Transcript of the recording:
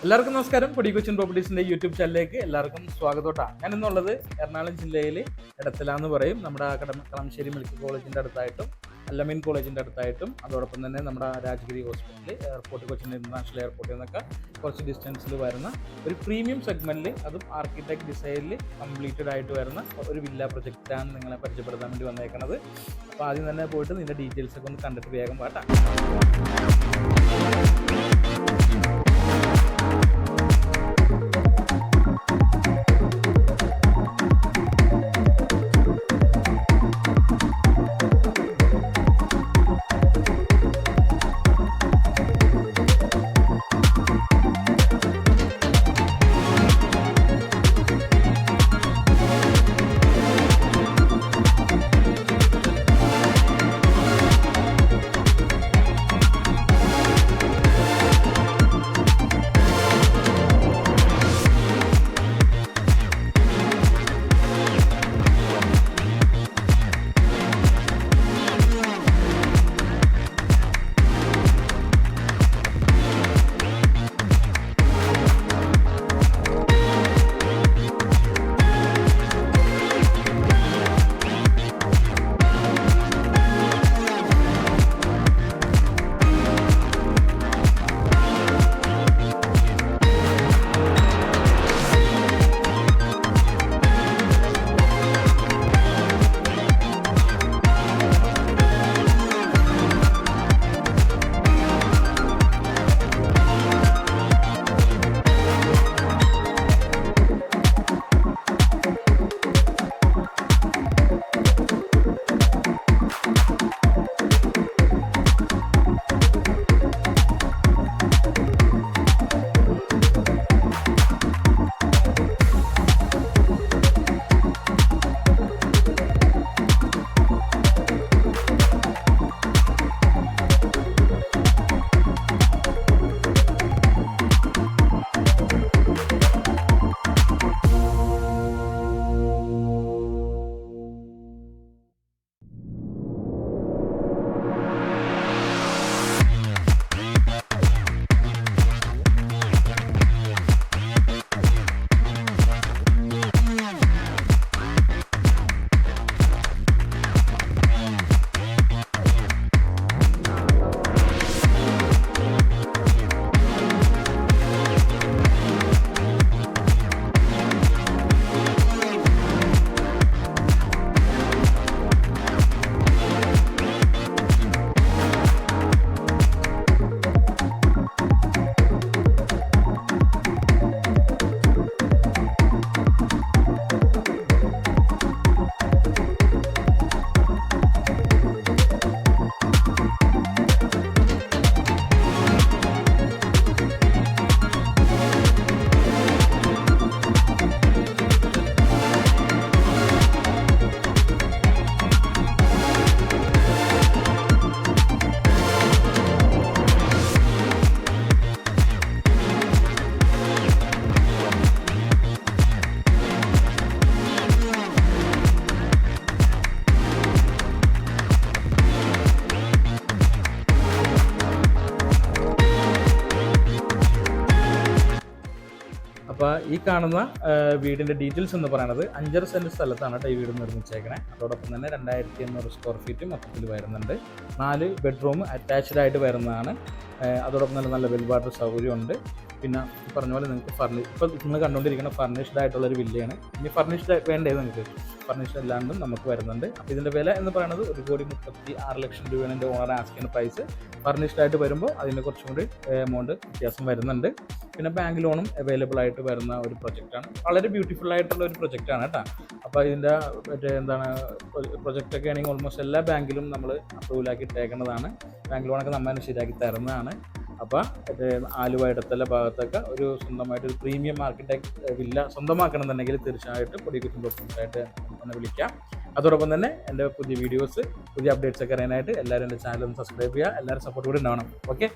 എല്ലാവർക്കും നമസ്കാരം. പൊടി കൊച്ചിൻ പ്രോപ്പർട്ടീസിന്റെ യൂട്യൂബ് ചാനലിലേക്ക് എല്ലാവർക്കും സ്വാഗതം. ഞാൻ ഇന്നുള്ളത് എറണാകുളം ജില്ലയിൽ എടത്തല എന്ന് പറയും. നമ്മുടെ കളമശ്ശേരി മെഡിക്കൽ കോളേജിന്റെ അടുത്തായിട്ടും അല്ലമീൻ കോളേജിന്റെ അടുത്തായിട്ടും അതോടൊപ്പം തന്നെ നമ്മുടെ Rajagiri hospital, airport, Cochin international എയർപോർട്ടിൽ നിന്നൊക്കെ കുറച്ച് ഡിസ്റ്റൻസിൽ വരുന്ന ഒരു പ്രീമിയം സെഗ്മെന്റിൽ, അതും ആർക്കിടെക്ട് ഡിസൈനിൽ കംപ്ലീറ്റഡ് ആയിട്ട് വരുന്ന ഒരു വില്ല പ്രൊജക്റ്റാണ് നിങ്ങളെ പരിചയപ്പെടുത്താൻ വേണ്ടി വന്നേക്കുന്നത്. അപ്പോൾ ആദ്യം തന്നെ പോയിട്ട് ഇതിന്റെ ഡീറ്റെയിൽസ് ഒക്കെ ഒന്ന് കണ്ടിട്ട് വേഗം വാട്ടാം. അപ്പോൾ ഈ കാണുന്ന വീടിൻ്റെ ഡീറ്റെയിൽസ് എന്ന് പറയുന്നത് 5.5 സെൻറ്റ് സ്ഥലത്താണ് ഈ വീട് നിർമ്മിച്ചേക്കണേ. അതോടൊപ്പം തന്നെ 2500 സ്ക്വയർ ഫീറ്റ് മൊത്തത്തിൽ വരുന്നുണ്ട്. 4 ബെഡ്റൂം അറ്റാച്ച്ഡ് ആയിട്ട് വരുന്നതാണ്. അതോടൊപ്പം തന്നെ നല്ല വെൽ വാട്ടർ സൗകര്യമുണ്ട്. പിന്നെ പറഞ്ഞ പോലെ നിങ്ങൾക്ക് ഇപ്പോൾ നിങ്ങൾ കണ്ടുകൊണ്ടിരിക്കുന്ന ഫർണിഷ്ഡ് ആയിട്ടുള്ളൊരു വില്ലയാണ്. ഇനി ഫർണിഷ്ഡ് വേണ്ടേ നിങ്ങൾക്ക്? ഫർണിഷ്ഡ് അല്ലാണ്ടും നമുക്ക് വരുന്നുണ്ട്. അപ്പോൾ ഇതിൻ്റെ വില എന്ന് പറയുന്നത് 1,36,00,000 രൂപയാണ് എൻ്റെ ഓണർ ആസ്കിങ് പ്രൈസ്. ഫർണിഷ്ഡ് ആയിട്ട് വരുമ്പോൾ അതിൻ്റെ കുറച്ചും കൂടി എമൗണ്ട് വ്യത്യാസം വരുന്നുണ്ട്. പിന്നെ ബാങ്ക് ലോണും അവൈലബിൾ ആയിട്ട് വരുന്ന ഒരു പ്രൊജക്റ്റാണ്. വളരെ ബ്യൂട്ടിഫുൾ ആയിട്ടുള്ള ഒരു പ്രൊജക്റ്റാണ് കേട്ടോ. അപ്പോൾ ഇതിൻ്റെ പ്രൊജക്റ്റൊക്കെ ആണെങ്കിൽ ഓൾമോസ്റ്റ് എല്ലാ ബാങ്കിലും നമ്മൾ അപ്രൂവലാക്കി ഇട്ടേക്കുന്നതാണ്. ബാങ്ക് ലോണൊക്കെ നമ്മൾ ശരിയാക്കി തരുന്നതാണ്. അപ്പോൾ ആലുവ ഇടത്തല ഭാഗത്തൊക്കെ ഒരു സ്വന്തമായിട്ടൊരു പ്രീമിയം ആർക്കിടെക്ട് വില്ല സ്വന്തമാക്കണമെന്നുണ്ടെങ്കിൽ തീർച്ചയായിട്ടും പൊടി കൊച്ചിൻ പ്രോപ്പർട്ടീസായിട്ട് എന്നെ വിളിക്കാം. അതോടൊപ്പം തന്നെ എൻ്റെ പുതിയ വീഡിയോസ്, പുതിയ അപ്ഡേറ്റ്സ് ഒക്കെ അറിയാനായിട്ട് എല്ലാവരും എൻ്റെ ചാനൽ ഒന്ന് സബ്സ്ക്രൈബ് ചെയ്യുക. എല്ലാവരും സപ്പോർട്ട് കൂടി ഉണ്ടാവണം. ഓക്കെ.